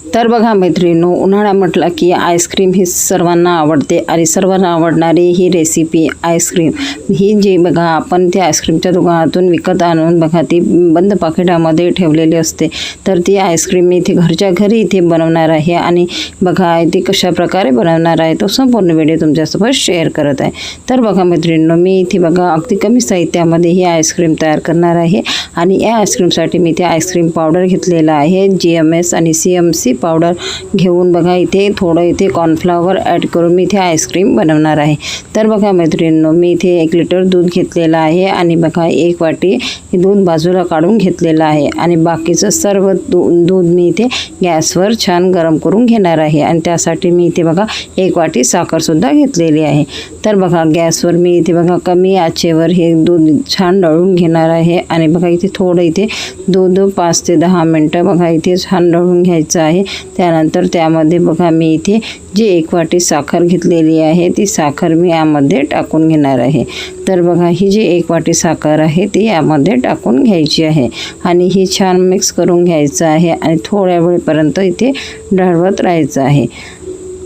तर बघा मैत्रिणींनो, उन्हाळा म्हटलं की आईस्क्रीम ही सर्वांना आवडते आणि सर्वांना आवडणारी ही रेसिपी आईस्क्रीम ही जी बघा आपण त्या आईस्क्रीमच्या दुकानातून विकत आणून बघा ती बंद पाकिटामध्ये ठेवलेली असते। तर ती आईस्क्रीम मी इथे घरच्या घरी इथे बनवणार आहे आणि बघा ती कशा प्रकारे बनवणार आहे तो संपूर्ण व्हिडिओ तुमच्यासोबत शेअर करत आहे। तर बघा मैत्रिणींनो, मी इथे बघा अगदी कमी साहित्यामध्ये ही आईस्क्रीम तयार करणार आहे आणि या आईस्क्रीमसाठी मी इथे आईस्क्रीम पावडर घेतलेला आहे, GMS आणि CMC पावडर घेऊन बघा इथे थोडं इथे कॉर्नफ्लॉवर ॲड करून मी इथे आईस्क्रीम बनवणार आहे। तर बघा मैत्रिणींनो, मी इथे 1 लिटर दूध घेतलेलं आहे आणि बघा 1 वाटी दूध बाजूला काढून घेतलेलं आहे आणि बाकीचं सर्व दूध मी इथे गॅसवर छान गरम करून घेणार आहे आणि त्यासाठी मी इथे बघा 1 वाटी साखरसुद्धा घेतलेली आहे। तर बघा गॅसवर मी इथे बघा कमी आचेवर हे दूध छान ढवळून घेणार आहे आणि बघा इथे थोडं इथे दूध 5 ते 10 मिनटं बघा इथे छान ढवळून घ्यायचं आहे। त्यानंतर त्यामध्ये बघा मी इथे जी 1 वाटी साखर घेतलेली आहे ती साखर मी यामध्ये टाकून घेणार आहे। तर बघा ही जी 1 वाटी साखर आहे ती यामध्ये टाकून घ्यायची आहे आणि ही छान मिक्स करून घ्यायचं आहे आणि थोड्या वेळपर्यंत इथे ढवळत राहायचं आहे।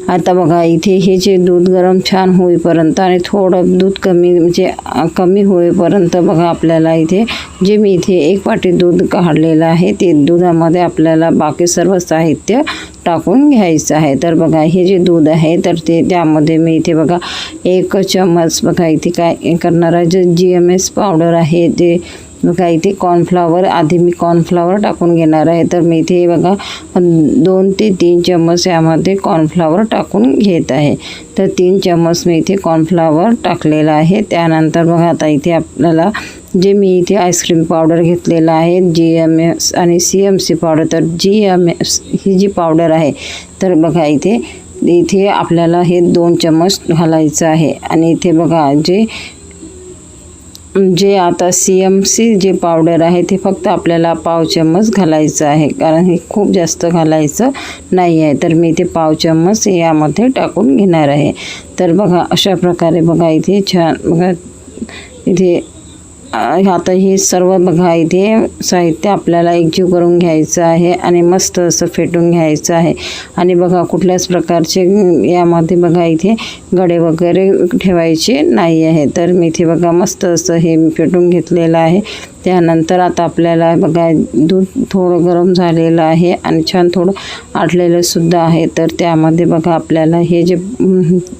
आता बघा इथे हे जे दूध गरम छान होईपर्यंत आणि थोडं दूध कमी होईपर्यंत बघा आपल्याला इथे जे मी इथे 1 वाटी दूध काढलेलं आहे ते दुधामध्ये आपल्याला बाकी सर्व साहित्य टाकून घ्यायचं आहे। तर बघा हे जे दूध आहे तर त्यामध्ये मी इथे बघा 1 चम्मच बघा इथे काय करणार आहे, जे GMS पावडर आहे ते बघा इथे कॉर्नफ्लॉवर आधी मी कॉर्नफ्लॉवर टाकून घेणार आहे। तर मी इथे बघा 2 ते 3 चम्मच यामध्ये कॉर्नफ्लॉवर टाकून घेत आहे। तर 3 चम्मच मी इथे कॉर्नफ्लॉवर टाकलेला आहे। त्यानंतर बघा आता इथे आपल्याला जे मी इथे आईस्क्रीम पावडर घेतलेला आहे GMS आणि CMC पावडर, तर GMS ही जी पावडर आहे तर बघा इथे आपल्याला हे 2 चम्मच घालायचं आहे आणि इथे बघा जे आता CMC जे पावडर आहे ते फक्त आपल्याला पाव चम्मच घालायचं आहे, कारण हे खूप जास्त घालायचं नाही आहे। तर मी इथे पाव चम्मच यामध्ये टाकून घेणार आहे। तर बघा अशा प्रकारे बघा इथे छान बघा इथे आता हे सर्व बघा इथे साहित्य आपल्याला एकजीव करून घ्यायचं आहे आणि मस्त असं फेटून घ्यायचं आहे आणि बघा कुठल्याच प्रकारचे यामध्ये बघा इथे गडे वगैरे ठेवायचे नाही आहे। तर मी इथे बघा मस्त असं हे फेटून घेतलेलं आहे। त्यानंतर आता आपल्याला बघा दूध थोडं गरम झालेलं आहे आणि छान थोडं आटलेलं सुद्धा आहे। तर त्यामध्ये बघा आपल्याला हे जे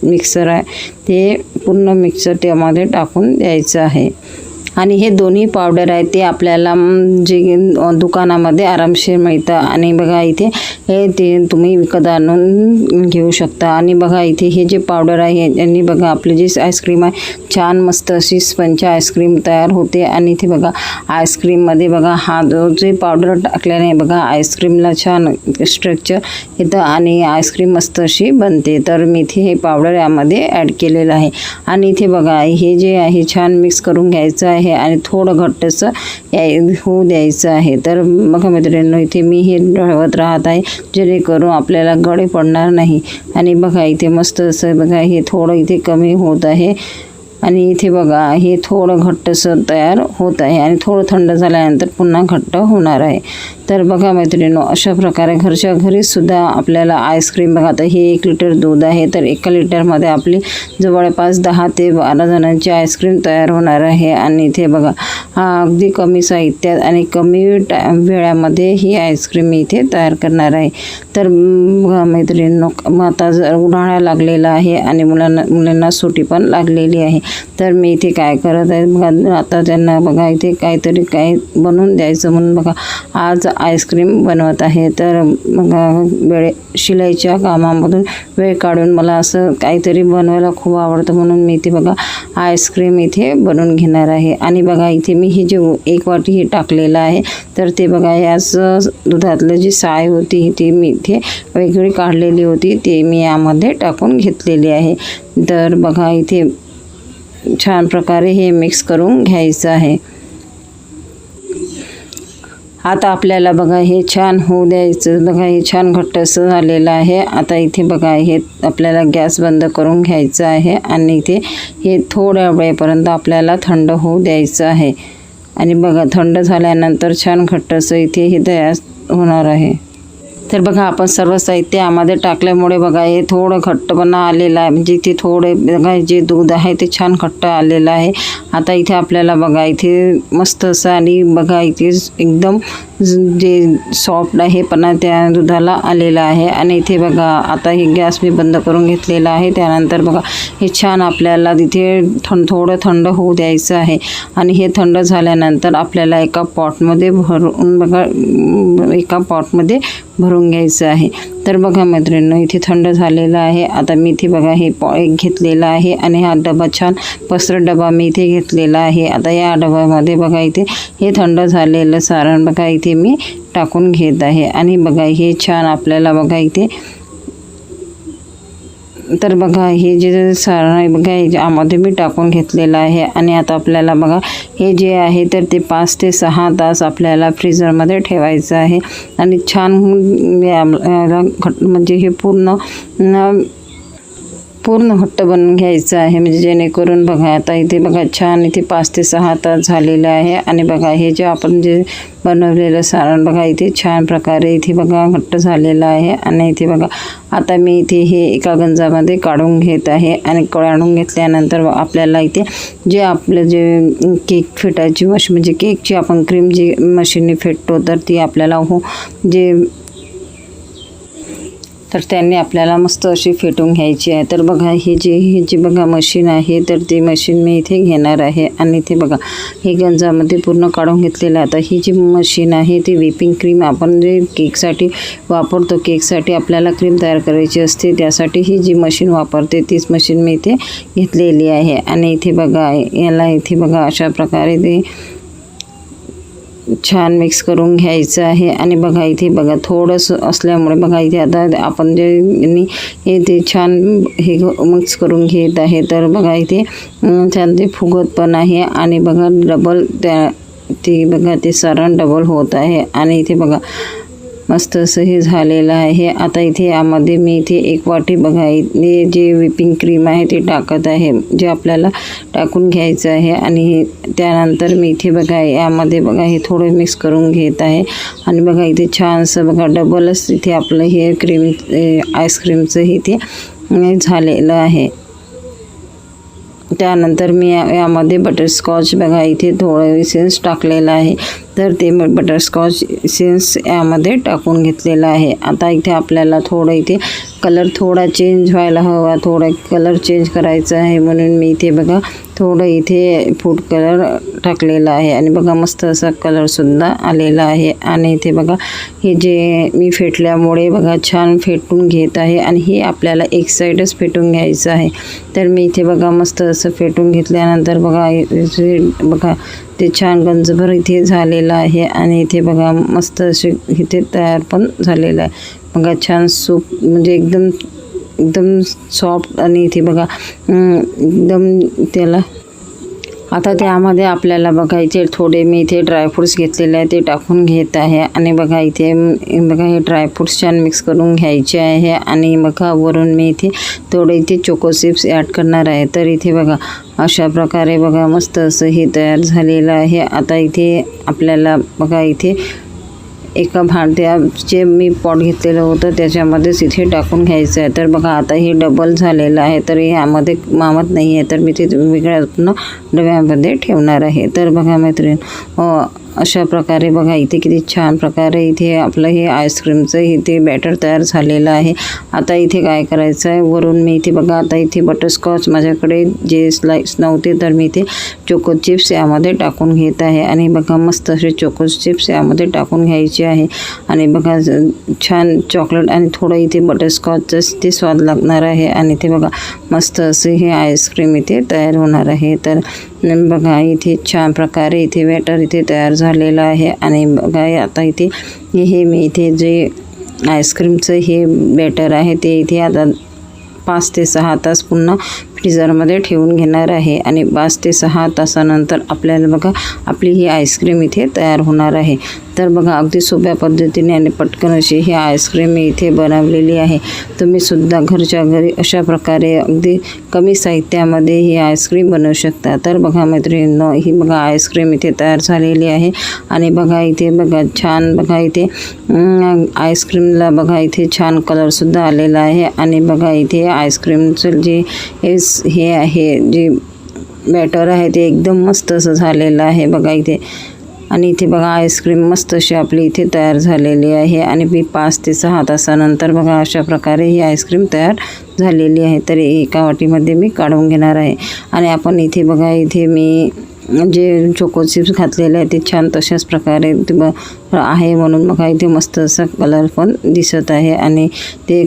मिक्सर आहे ते पूर्ण मिक्सर त्यामध्ये टाकून द्यायचं आहे आणि हे दोन्ही पावडर आहे ते आपल्याला जे दुकानामध्ये आरामशीर मिळतं आणि बघा इथे ते तुम्ही विकत आणून घेऊ शकता। आणि बघा इथे हे जे पावडर आहे यांनी बघा आपली जी आईस्क्रीम आहे छान मस्त अशी स्पंज आईस्क्रीम तयार होते आणि इथे बघा आईस्क्रीममध्ये बघा हा जे पावडर टाकल्याने बघा आईस्क्रीमला छान स्ट्रक्चर येतं आणि आईस्क्रीम मस्त अशी बनते। तर मी इथे हे पावडर यामध्ये ॲड केलेलं आहे आणि इथे बघा हे जे आहे छान मिक्स करून घ्यायचं आहे आणि थोडं घट्टसं होऊ द्यायचं आहे। तर बघा मित्रांनो इथे मी हे ढवळत राहत आहे जेणेकरून आपल्याला गडे पडणार नाही आणि बघा इथे मस्त असं बघा हे थोडं इथे कमी होत आहे आणि इथे बघा हे थोडं घट्टसं तयार होत आहे आणि थोडं थंड झाल्यानंतर पुन्हा घट्ट होणार आहे। तर बघा मैत्रिणींनो अशा प्रकारे घरच्या घरीसुद्धा आपल्याला आईस्क्रीम बघा आता हे 1 लिटर दूध आहे तर 1 लिटरमध्ये आपली जवळपास 10 ते 12 जणांची आईस्क्रीम तयार होणार आहे आणि इथे बघा अगदी कमी साहित्यात आणि कमी वेळामध्ये ही आईस्क्रीम मी इथे तयार करणार आहे। तर बघा मैत्रिणींनो आता जर उन्हाळा लागलेला आहे आणि मुलांना सुट्टी पण लागलेली आहे तर मी इथे काय करत आहे बघा आता त्यांना बघा इथे काहीतरी बनवून द्यायचं म्हणून बघा आज आईस्क्रीम बनवत आहे। तर बघा शिलाईच्या कामामधून वेळ काढून मला असं काहीतरी बनवायला खूप आवडतं म्हणून मी इथे बघा आईस्क्रीम इथे बनवून घेणार आहे आणि बघा इथे मी ही जे 1 वाटी हे टाकलेलं आहे तर ते बघा याच दुधातलं जी साय होती ती मी इथे वेगळी काढलेली होती ते मी यामध्ये टाकून घेतलेली आहे। तर बघा इथे छान प्रकारे हे मिक्स करून घ्यायचं आहे। आता आपल्याला बघा हे छान होऊ द्यायचं बघा हे छान घट्टसं झालेलं आहे। आता इथे बघा हे आपल्याला गॅस बंद करून घ्यायचं आहे आणि इथे हे थोड्या वेळेपर्यंत आपल्याला थंड होऊ द्यायचं आहे आणि बघा थंड झाल्यानंतर छान घट्टसं इथे हे तयार होणार आहे। तर बघा आपण सर्व साहित्य यामध्ये टाकल्यामुळे बघा हे थोडं घट्टपणा आलेला आहे, म्हणजे इथे थोडे बघा जे दूध आहे ते छान घट्ट आलेलं आहे. आता इथे आपल्याला बघा इथे मस्त असं आणि बघा इथे एकदम जे सॉफ्ट आहे पण त्या दुधाला आलेला आहे. आणि इथे बघा आता हे गॅस मी बंद करून घेतलेला आहे. त्यानंतर बघा हे छान आपल्याला तिथे थोडं थंड होऊ द्यायचं आहे. आणि हे थंड झाल्यानंतर आपल्याला एका पॉटमध्ये भरून बघा भरून घ्यायचं आहे. तर बघा मैत्रिणींनो इथे थंड झालेलं आहे. आता मी इथे बघा हे एक घेतलेला आहे आणि हा डबा छान पसरट डबा मी इथे घेतलेला आहे. आता या डब्यामध्ये बघा इथे हे थंड झालेलं सारण बघा इथे मी टाकून घेत आहे. आणि बघा हे छान आपल्याला बघा इथे तर बघा हे जे सारण आहे बघा यामध्ये मी टाकून घेतलेलं आहे. आणि आता आपल्याला बघा हे जे आहे तर ते 5 ते 6 तास आपल्याला फ्रीझरमध्ये ठेवायचं आहे. आणि छान म्हणजे हे पूर्ण घट्ट बनवून घ्यायचं आहे, म्हणजे जेणेकरून बघा आता इथे बघा छान इथे 5 ते 6 तास झालेले आहे. आणि बघा हे जे आपण जे बनवलेलं सारण बघा इथे छान प्रकारे इथे बघा घट्ट झालेलं आहे. आणि इथे बघा आता मी इथे हे एका गंजामध्ये काढून घेत आहे. आणि काढून घेतल्यानंतर आपल्याला इथे जे आपलं जे केक फेटायची मशीन म्हणजे केकची आपण क्रीम जी मशीनने फेटतो तर ती आपल्याला तर त्यांनी आपल्याला मस्त अशी फेटून घ्यायची आहे. तर बघा हे जी बघा मशीन आहे तर ती मशीन मी इथे घेणार आहे. आणि इथे बघा हे गंजामध्ये पूर्ण काढून घेतलेलं आहे. आता ही जी मशीन आहे ती व्हिपिंग क्रीम आपण जे केकसाठी वापरतो, केकसाठी आपल्याला क्रीम तयार करायची असते त्यासाठी ही जी मशीन वापरते तीच मशीन मी इथे घेतलेली आहे. आणि इथे बघा याला इथे बघा अशा प्रकारे ते छान मिक्स करून घ्यायचं आहे. आणि बघा इथे बघा थोडंसं असल्यामुळे बघा इथे आता आपण जे हे ते छान हे मिक्स करून घेत आहे. तर बघा इथे छान ते फुगत पण आहे. आणि बघा डबल बघा ते सारण डबल होत आहे. आणि इथे बघा मस्त असं हे झालेलं आहे. आता इथे यामध्ये मी इथे 1 वाटी बघा इथे जे व्हिपिंग क्रीम आहे ते टाकत आहे, जे आपल्याला टाकून घ्यायचं आहे. आणि त्यानंतर मी इथे बघा यामध्ये बघा हे थोडं मिक्स करून घेत आहे. आणि बघा इथे छानसं बघा डबलच इथे आपलं हे क्रीम आईस्क्रीमचं इथे झालेलं आहे. त्यानंतर मी यामध्ये बटरस्कॉच बघा इथे थोडं इसेन्स टाकलेलं आहे. तर ते बटरस्कॉच इसेन्स यामध्ये टाकून घेतलेलं आहे. आता इथे आपल्याला थोडं इथे कलर थोडा चेंज व्हायला हवा, थोडा कलर चेंज करायचा आहे म्हणून मी इथे बघा थोडं इथे फूड कलर टाकलेला आहे. आणि बघा मस्त असा कलरसुद्धा आलेला आहे. आणि इथे बघा हे जे मी फेटल्यामुळे बघा छान फेटून घेत आहे. आणि हे आपल्याला एक साईडच फेटून घ्यायचं आहे. तर मी इथे बघा मस्त असं फेटून घेतल्यानंतर बघा ते छान गंजभर इथे झालेलं आहे. आणि इथे बघा मस्त असे इथे तयार पण झालेलं आहे. बघा छान सूप म्हणजे एकदम सॉफ्ट. आणि इथे बघा एकदम त्याला आता त्यामध्ये आपल्याला बघा इथे थोडे मी इथे ड्रायफ्रूट्स घेतलेले आहे ते टाकून घेत आहे. आणि बघा इथे बघा हे ड्रायफ्रूट्स छान मिक्स करून घ्यायचे आहे. आणि बघा वरून मी इथे थोडे इथे चोको चिप्स ॲड करणार आहे. तर इथे बघा अशा प्रकारे बघा मस्त असं हे तयार झालेलं आहे. आता इथे आपल्याला बघा इथे एका भांड्याचे मी पॉट घेतलेलं होतं त्याच्यामध्येच इथे टाकून घ्यायचं आहे. तर बघा आता हे डबल झालेलं आहे तर यामध्ये मावत नाही आहे तर मी ते वेगळ्या डब्यामध्ये ठेवणार आहे. तर बघा मैत्रीण अशा प्रकारे बघा इथे किती छान प्रकारे इथे आपलं हे आईस्क्रीमचं इथे बॅटर तयार झालेलं आहे. आता इथे काय करायचं आहे वरून मी इथे बघा आता इथे बटरस्कॉच माझ्याकडे जे स्लाइस नव्हते तर मी इथे चोको चिप्स यामध्ये टाकून घेत आहे. आणि बघा मस्त असे चोको चिप्स यामध्ये टाकून घ्यायचे आहे. आणि बघा छान चॉकलेट आणि थोडं इथे बटरस्कॉचचं ते स्वाद लागणार आहे. आणि ते बघा मस्त असे हे आईस्क्रीम इथे तयार होणार आहे. तर बघा इथे छान प्रकारे इथे बॅटर इथे तयार झालेलं आहे. आणि बघा आता इथे हे मी इथे जे आईस्क्रीमचं हे बॅटर आहे ते इथे आता 5 ते 6 तास पुन्हा फ्रीझरमध्ये ठेवून घेणार आहे. आणि 5 ते 6 तासानंतर आपल्याला बघा आपली ही आईस्क्रीम इथे तयार होणार आहे. तर बघा अगदी सोप्या पद्धतीने आणि पटकन अशी ही आईस्क्रीम मी इथे बनवलेली आहे. तुम्ही सुद्धा घरच्या घरी अशा प्रकारे अगदी कमी साहित्यामध्ये ही आईस्क्रीम बनवू शकता. तर बघा मैत्रिणींनो, ही बघा आईस्क्रीम इथे तयार झालेली आहे. आणि बघा इथे बघा छान बघा इथे आईस्क्रीमला बघा इथे छान कलरसुद्धा आलेला आहे. आणि बघा इथे आईस्क्रीमचं जे हे आहे जे बॅटर आहे ते एकदम मस्त असं झालेलं आहे बघा इथे. आणि इथे बघा आईस्क्रीम मस्त अशी आपली इथे तयार झालेली आहे. आणि मी 5 ते 6 तासानंतर बघा अशा प्रकारे ही आईस्क्रीम तयार झालेली आहे. तर एका वाटीमध्ये मी काढून घेणार आहे. आणि आपण इथे बघा इथे मी जे चोको चिप्स घातलेले आहे ते छान तशाच प्रकारे आहे म्हणून बघा इथे मस्त असा कलर पण दिसत आहे. आणि ते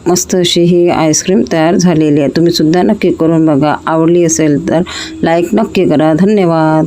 मस्त अशी ही आईस्क्रीम तयार झालेली आहे. तुम्ही सुद्धा नक्की करून बघा. आवडली असेल तर लाईक नक्की करा. धन्यवाद.